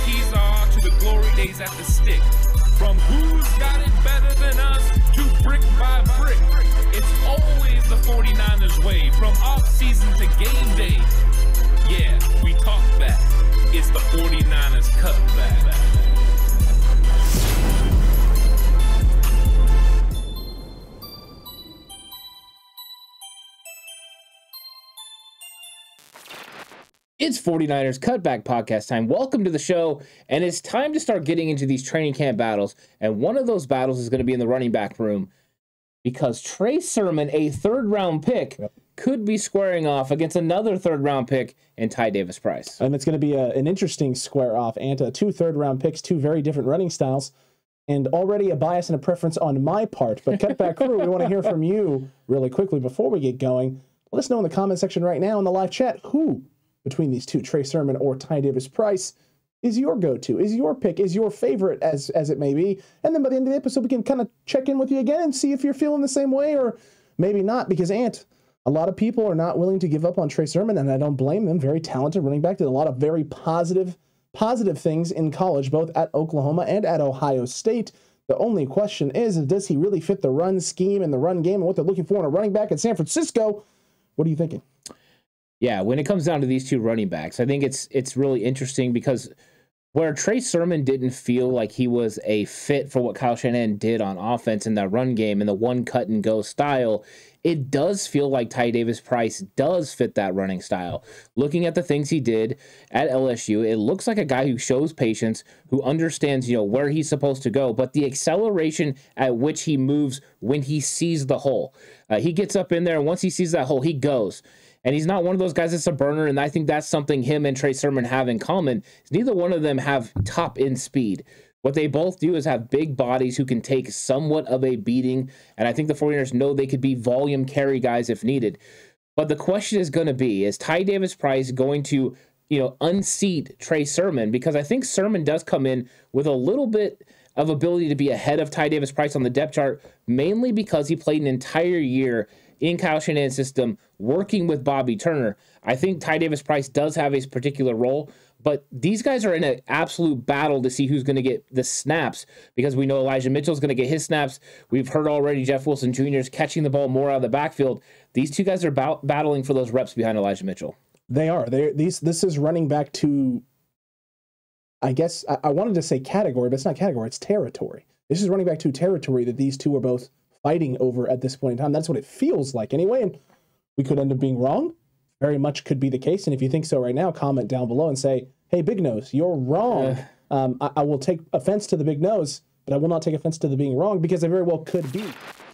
keys are to the glory days at the stick. From who's got it better than us to brick by brick. It's always the 49ers way, from off-season to game day. Yeah, we talk back. It's the 49ers Cutback. It's 49ers Cutback Podcast time. Welcome to the show, and it's time to start getting into these training camp battles, and one of those battles is going to be in the running back room because Trey Sermon, a third-round pick, could be squaring off against another third-round pick in Ty Davis-Price. And it's going to be an interesting square-off, and two third-round picks, two very different running styles, and already a bias and a preference on my part. But Cutback crew, we want to hear from you really quickly before we get going. Let us know in the comment section right now in the live chat who between these two, Trey Sermon or Ty Davis-Price, is your go-to, is your pick, is your favorite, as it may be. And then by the end of the episode, we can kind of check in with you again and see if you're feeling the same way or maybe not, because, Ant, a lot of people are not willing to give up on Trey Sermon, and I don't blame them. Very talented running back, did a lot of very positive things in college, both at Oklahoma and at Ohio State. The only question is, does he really fit the run scheme and the run game and what they're looking for in a running back at San Francisco? What are you thinking? Yeah, when it comes down to these two running backs, I think it's really interesting because where Trey Sermon didn't feel like he was a fit for what Kyle Shanahan did on offense in that run game and the one cut and go style, it does feel like Ty Davis-Price does fit that running style. Looking at the things he did at LSU, it looks like a guy who shows patience, who understands, where he's supposed to go, but the acceleration at which he moves when he sees the hole. He gets up in there, and once he sees that hole, he goes. And he's not one of those guys that's a burner, and I think that's something him and Trey Sermon have in common. Neither one of them have top-end speed. What they both do is have big bodies who can take somewhat of a beating, and I think the 49ers know they could be volume carry guys if needed. But the question is going to be, is Ty Davis-Price going to, unseat Trey Sermon? Because I think Sermon does come in with a little bit of ability to be ahead of Ty Davis-Price on the depth chart, mainly because he played an entire year in Kyle Shanahan's system, working with Bobby Turner. I think Ty Davis-Price does have his particular role, but these guys are in an absolute battle to see who's going to get the snaps, because we know Elijah Mitchell is going to get his snaps. We've heard already Jeff Wilson Jr. is catching the ball more out of the backfield. These two guys are battling for those reps behind Elijah Mitchell. They are. This is running back to, I guess, I wanted to say category, but it's not category, it's territory. This is running back to territory that these two are both fighting over at this point in time. That's what it feels like anyway, and we could end up being wrong. Very much could be the case, and if you think so right now, comment down below and say, hey, Big Nose, you're wrong. I will take offense to the Big Nose, but I will not take offense to the being wrong, because I very well could be.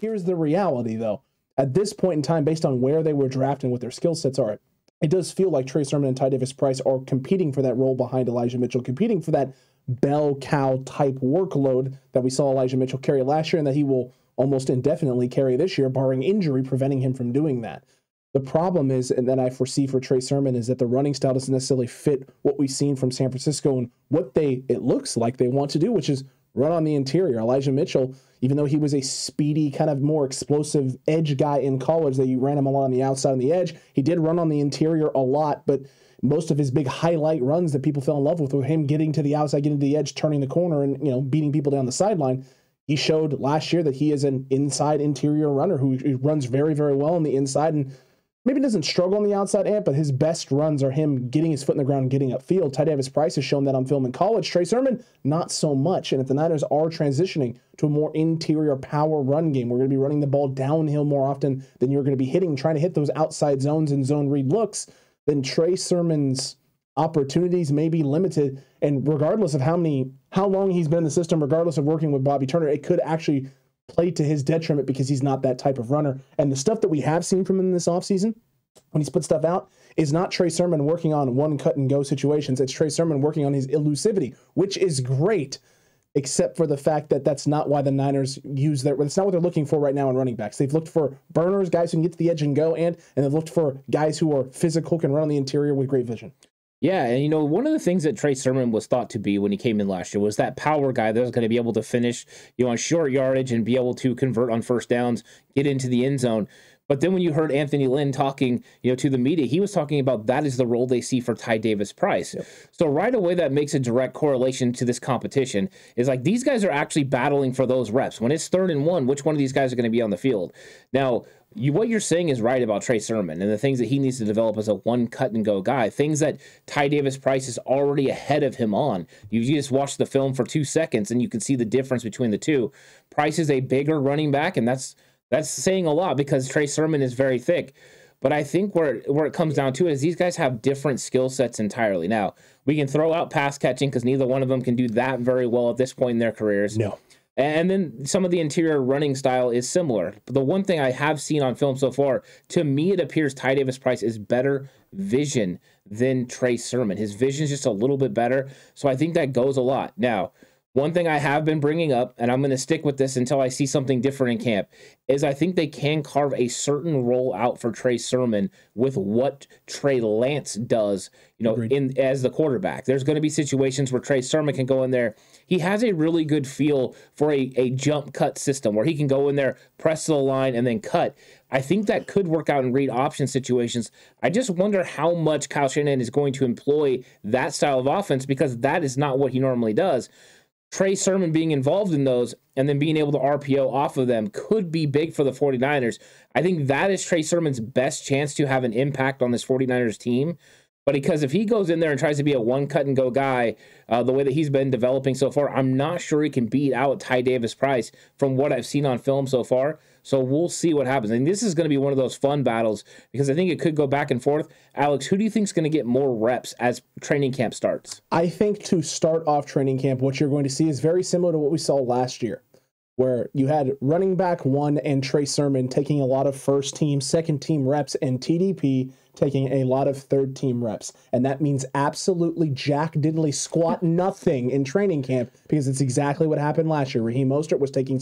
Here's the reality, though. At this point in time, based on where they were drafted and what their skill sets are, it does feel like Trey Sermon and Ty Davis-Price are competing for that role behind Elijah Mitchell, competing for that bell cow type workload that we saw Elijah Mitchell carry last year and that he will almost indefinitely carry this year, barring injury, preventing him from doing that. The problem is, and that I foresee for Trey Sermon, is that the running style doesn't necessarily fit what we've seen from San Francisco and what it looks like they want to do, which is run on the interior. Elijah Mitchell, even though he was a speedy, kind of more explosive edge guy in college, that you ran him a lot on the outside and the edge, he did run on the interior a lot, but most of his big highlight runs that people fell in love with were him getting to the outside, getting to the edge, turning the corner, and beating people down the sideline. He showed last year that he is an inside interior runner who runs very, very well on the inside and maybe doesn't struggle on the outside, but his best runs are him getting his foot in the ground and getting upfield. Ty Davis-Price has shown that on film in college. Trey Sermon, not so much. And if the Niners are transitioning to a more interior power run game, we're going to be running the ball downhill more often than you're going to be trying to hit those outside zones and zone read looks, then Trey Sermon's opportunities may be limited, and regardless of how long he's been in the system, regardless of working with Bobby Turner, it could actually play to his detriment because he's not that type of runner. And the stuff that we have seen from him in this offseason, when he's put stuff out, is not Trey Sermon working on one cut and go situations. It's Trey Sermon working on his elusivity, which is great, except for the fact that that's not why the Niners use that's not what they're looking for right now in running backs. They've looked for burners, guys who can get to the edge and go, and they've looked for guys who are physical, can run on the interior with great vision. Yeah, and one of the things that Trey Sermon was thought to be when he came in last year was that power guy that was going to be able to finish, on short yardage and be able to convert on first downs, get into the end zone. But then when you heard Anthony Lynn talking, to the media, he was talking about that is the role they see for Ty Davis Price. Yep. So right away, that makes a direct correlation to this competition. Is like these guys are actually battling for those reps. When it's 3rd and 1, which one of these guys are going to be on the field? Now, what you're saying is right about Trey Sermon and the things that he needs to develop as a one cut and go guy, things that Ty Davis Price is already ahead of him on. You just watch the film for 2 seconds and you can see the difference between the two. Price is a bigger running back, and that's saying a lot because Trey Sermon is very thick. But I think where it comes down to is these guys have different skill sets entirely. Now, we can throw out pass catching because neither one of them can do that very well at this point in their careers. No. And then some of the interior running style is similar. But the one thing I have seen on film so far, to me, it appears Ty Davis Price is better vision than Trey Sermon. His vision is just a little bit better. So I think that goes a lot. Now, one thing I have been bringing up, and I'm going to stick with this until I see something different in camp, is I think they can carve a certain role out for Trey Sermon with what Trey Lance does, as the quarterback. There's going to be situations where Trey Sermon can go in there. He has a really good feel for a jump cut system where he can go in there, press to the line, and then cut. I think that could work out in read option situations. I just wonder how much Kyle Shanahan is going to employ that style of offense because that is not what he normally does. Trey Sermon being involved in those and then being able to RPO off of them could be big for the 49ers. I think that is Trey Sermon's best chance to have an impact on this 49ers team. But because if he goes in there and tries to be a one cut and go guy, the way that he's been developing so far, I'm not sure he can beat out Ty Davis Price from what I've seen on film so far. So we'll see what happens. And this is going to be one of those fun battles because I think it could go back and forth. Alex, who do you think is going to get more reps as training camp starts? I think to start off training camp, what you're going to see is very similar to what we saw last year, where you had running back 1 and Trey Sermon taking a lot of first team, second team reps, and TDP taking a lot of third team reps. And that means absolutely jack diddly squat nothing in training camp because it's exactly what happened last year. Raheem Mostert was taking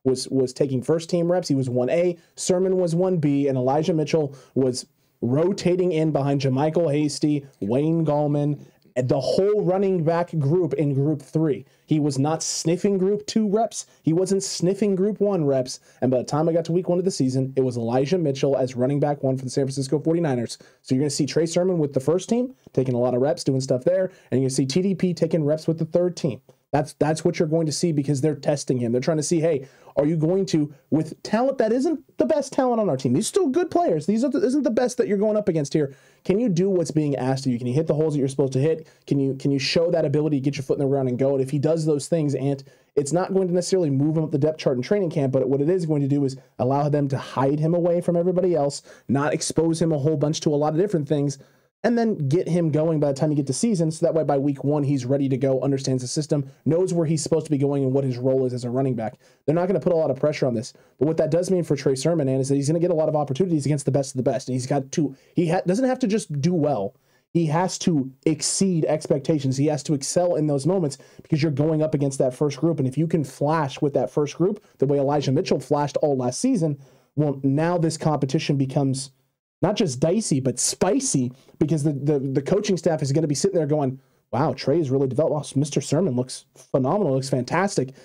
was taking first team reps. He was 1A, Sermon was 1B, and Elijah Mitchell was rotating in behind JaMychal Hasty, Wayne Gallman, the whole running back group in group 3. He was not sniffing group 2 reps. He wasn't sniffing group 1 reps. And by the time I got to week 1 of the season, it was Elijah Mitchell as running back 1 for the San Francisco 49ers. So you're going to see Trey Sermon with the first team, taking a lot of reps, doing stuff there. And you're going to see TDP taking reps with the third team. That's what you're going to see because they're testing him. They're trying to see, hey, are you going to, with talent that isn't the best talent on our team, these are still good players. These isn't the best that you're going up against here. Can you do what's being asked of you? Can you hit the holes that you're supposed to hit? Can you show that ability to get your foot in the ground and go? And if he does those things, and it's not going to necessarily move him up the depth chart in training camp, but what it is going to do is allow them to hide him away from everybody else, not expose him a whole bunch to a lot of different things, and then get him going by the time you get to season, so that way by week 1 he's ready to go, understands the system, knows where he's supposed to be going and what his role is as a running back. They're not going to put a lot of pressure on this, but what that does mean for Trey Sermon is that he's going to get a lot of opportunities against the best of the best, and he's got to doesn't have to just do well. He has to exceed expectations. He has to excel in those moments because you're going up against that first group, and if you can flash with that first group the way Elijah Mitchell flashed all last season, well, now this competition becomes not just dicey, but spicy because the coaching staff is going to be sitting there going, wow, Trey is really developed. Wow, Mr. Sermon looks phenomenal, looks fantastic.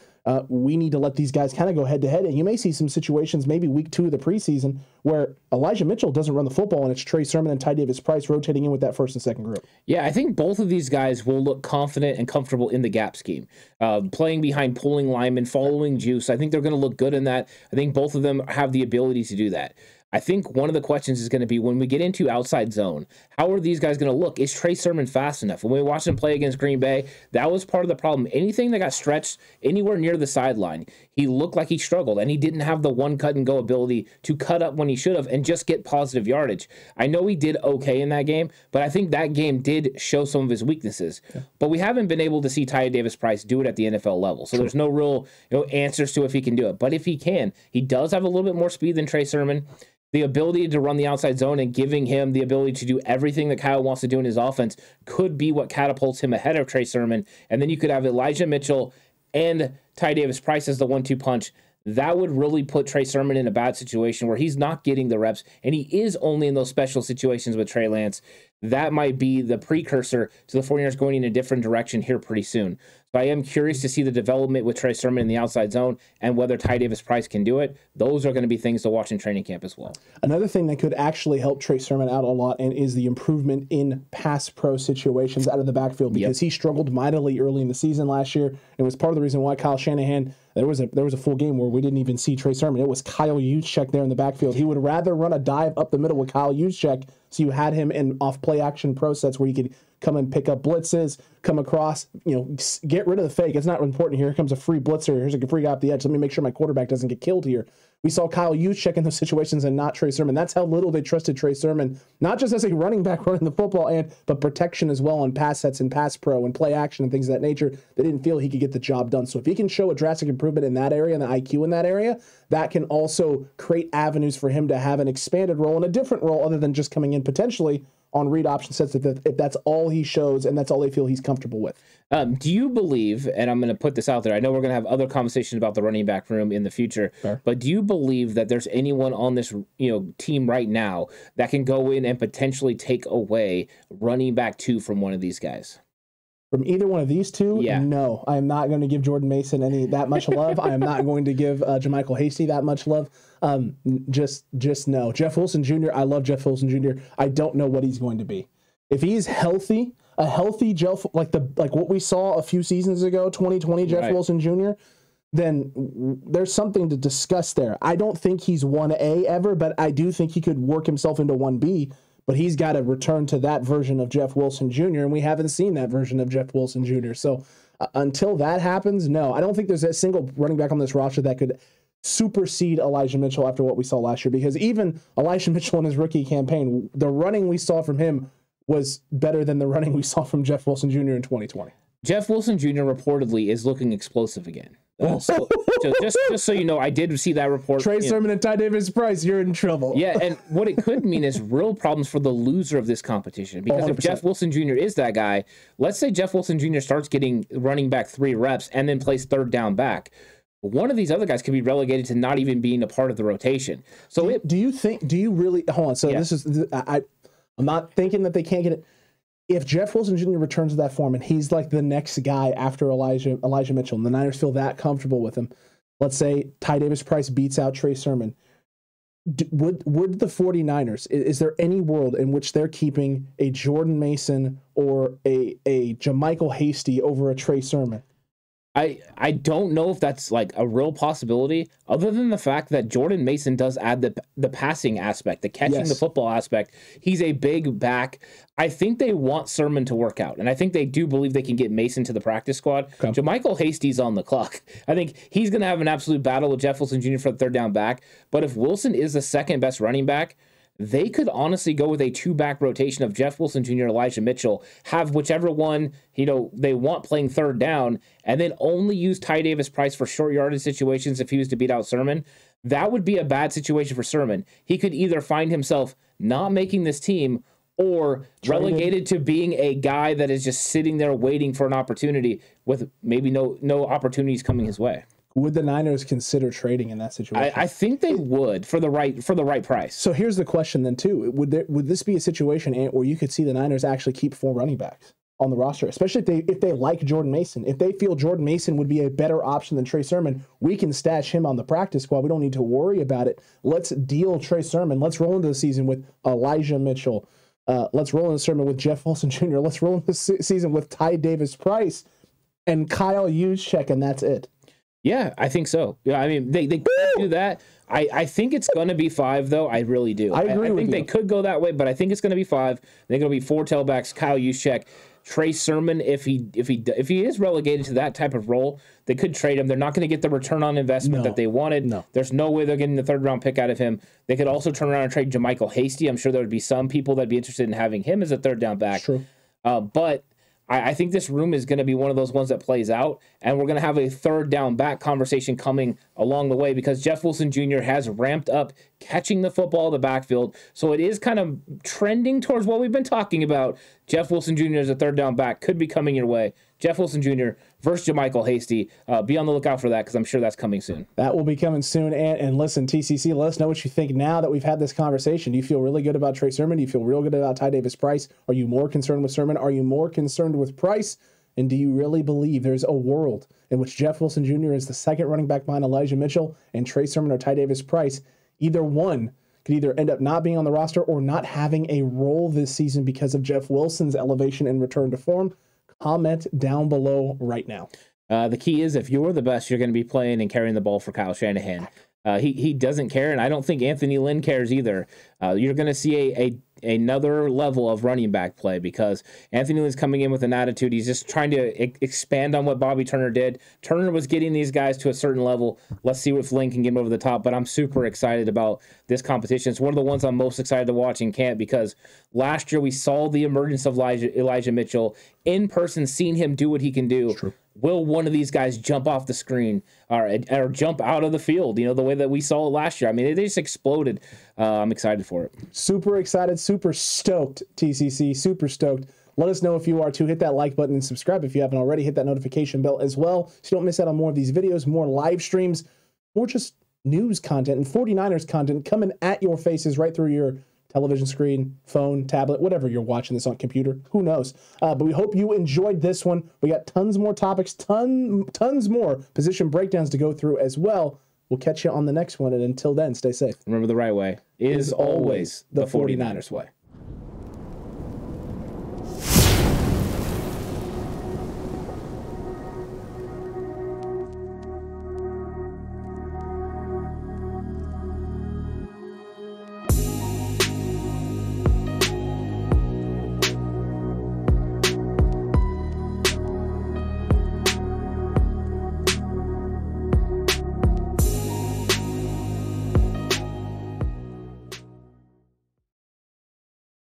We need to let these guys kind of go head-to-head. And you may see some situations, maybe week 2 of the preseason, where Elijah Mitchell doesn't run the football, and it's Trey Sermon and Ty Davis Price rotating in with that first and second group. Yeah, I think both of these guys will look confident and comfortable in the gap scheme. Playing behind pulling linemen, following juice. I think they're going to look good in that. I think both of them have the ability to do that. I think one of the questions is going to be when we get into outside zone, how are these guys going to look? Is Trey Sermon fast enough? When we watched him play against Green Bay, that was part of the problem. Anything that got stretched anywhere near the sideline, he looked like he struggled, and he didn't have the one cut and go ability to cut up when he should have and just get positive yardage. I know he did okay in that game, but I think that game did show some of his weaknesses. Yeah. But we haven't been able to see Ty Davis Price do it at the NFL level. So there's no real answers to if he can do it. But if he can, he does have a little bit more speed than Trey Sermon. The ability to run the outside zone and giving him the ability to do everything that Kyle wants to do in his offense could be what catapults him ahead of Trey Sermon. And then you could have Elijah Mitchell and Ty Davis Price as the 1-2 punch. that would really put Trey Sermon in a bad situation where he's not getting the reps and he is only in those special situations with Trey Lance. That might be the precursor to the 49ers going in a different direction here pretty soon. So I am curious to see the development with Trey Sermon in the outside zone and whether Ty Davis-Price can do it. Those are going to be things to watch in training camp as well. Another thing that could actually help Trey Sermon out a lot and is the improvement in pass pro situations out of the backfield, because he struggled mightily early in the season last year. It was part of the reason why Kyle Shanahan, there was a full game where we didn't even see Trey Sermon. It was Kyle Juszczyk there in the backfield. He would rather run a dive up the middle with Kyle Juszczyk, so you had him in off play action pro sets where he could come and pick up blitzes, come across, get rid of the fake. It's not important here. Here comes a free blitzer. Here's a free guy off the edge. Let me make sure my quarterback doesn't get killed here. We saw Kyle Juszczyk in those situations and not Trey Sermon. That's how little they trusted Trey Sermon, not just as a running back running the football, but protection as well on pass sets and pass pro and play action and things of that nature. They didn't feel he could get the job done. So if he can show a drastic improvement in that area and the IQ in that area, that can also create avenues for him to have an expanded role and a different role other than just coming in potentially on read option sets if that's all he shows and that's all they feel he's comfortable with. Do you believe, and I'm going to put this out there, I know we're going to have other conversations about the running back room in the future, but do you believe that there's anyone on this team right now that can go in and potentially take away running back 2 from one of these guys? From either one of these two? Yeah. No. I am not going to give Jordan Mason that much love. I am not going to give JaMycal Hasty that much love. Just no. Jeff Wilson Jr., I love Jeff Wilson Jr. I don't know what he's going to be. If he's healthy, a healthy Jeff, like what we saw a few seasons ago, 2020 Jeff Wilson Jr., then there's something to discuss there. I don't think he's 1A ever, but I do think he could work himself into 1B. But he's got to return to that version of Jeff Wilson Jr., and we haven't seen that version of Jeff Wilson Jr. So until that happens, no. I don't think there's a single running back on this roster that could supersede Elijah Mitchell after what we saw last year, because even Elijah Mitchell in his rookie campaign, the running we saw from him was better than the running we saw from Jeff Wilson Jr. in 2020. Jeff Wilson Jr. reportedly is looking explosive again. So just so you know, I did see that report. Trey Sermon and Ty Davis-Price, you're in trouble. Yeah, and what it could mean is real problems for the loser of this competition. Because 100%. If Jeff Wilson Jr. is that guy, let's say Jeff Wilson Jr. starts getting running back 3 reps and then plays third down back. One of these other guys could be relegated to not even being a part of the rotation. So do you really hold on? So this is I'm not thinking that they can't get it. If Jeff Wilson Jr. returns to that form and he's like the next guy after Elijah Mitchell, and the Niners feel that comfortable with him, let's say Ty Davis-Price beats out Trey Sermon, would the 49ers, is there any world in which they're keeping a Jordan Mason or a JaMycal Hasty over a Trey Sermon? I don't know if that's like a real possibility, other than the fact that Jordan Mason does add the passing aspect, the catching the football aspect. He's a big back. I think they want Sermon to work out, and I think they do believe they can get Mason to the practice squad. Okay. JaMycal Hasty's on the clock. I think he's going to have an absolute battle with Jeff Wilson Jr. for the third down back, but if Wilson is the second best running back, they could honestly go with a 2-back rotation of Jeff Wilson Jr. and Elijah Mitchell, have whichever one they want playing third down, and then only use Ty Davis-Price for short yardage situations if he was to beat out Sermon. That would be a bad situation for Sermon. He could either find himself not making this team or relegated to being a guy that is just sitting there waiting for an opportunity with maybe no opportunities coming his way. Would the Niners consider trading in that situation? I think they would for the right price. So here's the question then too: Would this be a situation where you could see the Niners actually keep 4 running backs on the roster, especially if they like Jordan Mason? If they feel Jordan Mason would be a better option than Trey Sermon, we can stash him on the practice squad. We don't need to worry about it. Let's deal Trey Sermon. Let's roll into the season with Elijah Mitchell. Let's roll into the season with Jeff Wilson Jr. Let's roll into the season with Ty Davis-Price and Kyle Juszczyk, and that's it. Yeah, I think so. Yeah, I mean, they could do that. I think it's going to be 5, though. I really do. I agree with you. I think they could go that way, but I think it's going to be 5. They're going to be 4 tailbacks, Kyle Juszczyk, Trey Sermon. If he is relegated to that type of role, they could trade him. They're not going to get the return on investment that they wanted. No. There's no way they're getting the 3rd-round pick out of him. They could also turn around and trade JaMycal Hasty. I'm sure there would be some people that'd be interested in having him as a 3rd-down back. True. But I think this room is going to be one of those ones that plays out, and we're going to have a 3rd-down back conversation coming along the way because Jeff Wilson Jr. has ramped up catching the football in the backfield, so it is kind of trending towards what we've been talking about. Jeff Wilson Jr. as a 3rd-down back could be coming your way. Jeff Wilson Jr., versus JaMychal Hasty. Be on the lookout for that because I'm sure that's coming soon. That will be coming soon. And listen, TCC, let us know what you think now that we've had this conversation. Do you feel really good about Trey Sermon? Do you feel real good about Ty Davis Price? Are you more concerned with Sermon? Are you more concerned with Price? And do you really believe there's a world in which Jeff Wilson Jr. is the second running back behind Elijah Mitchell and Trey Sermon or Ty Davis Price? Either one could either end up not being on the roster or not having a role this season because of Jeff Wilson's elevation and return to form. Comment down below right now. The key is if you're the best, you're going to be playing and carrying the ball for Kyle Shanahan. He doesn't care, and I don't think Anthony Lynn cares either. You're going to see another level of running back play because Anthony Lynn's coming in with an attitude. He's just trying to expand on what Bobby Turner did. Turner was getting these guys to a certain level. Let's see if Lynn can get him over the top, but I'm super excited about this competition. It's one of the ones I'm most excited to watch in camp because last year we saw the emergence of Elijah Mitchell in person, seeing him do what he can do. True. Will one of these guys jump off the screen or jump out of the field, the way that we saw it last year? I mean, they just exploded. I'm excited for it. Super excited, super stoked, TCC, super stoked. Let us know if you are too. Hit that like button and subscribe if you haven't already. Hit that notification bell as well so you don't miss out on more of these videos, more live streams, more just news content and 49ers content coming at your faces right through your television screen, phone, tablet, whatever you're watching this on, computer, who knows. But we hope you enjoyed this one. We got tons more topics, tons more position breakdowns to go through as well. We'll catch you on the next one, and until then, stay safe. Remember, the right way is always the 49ers way.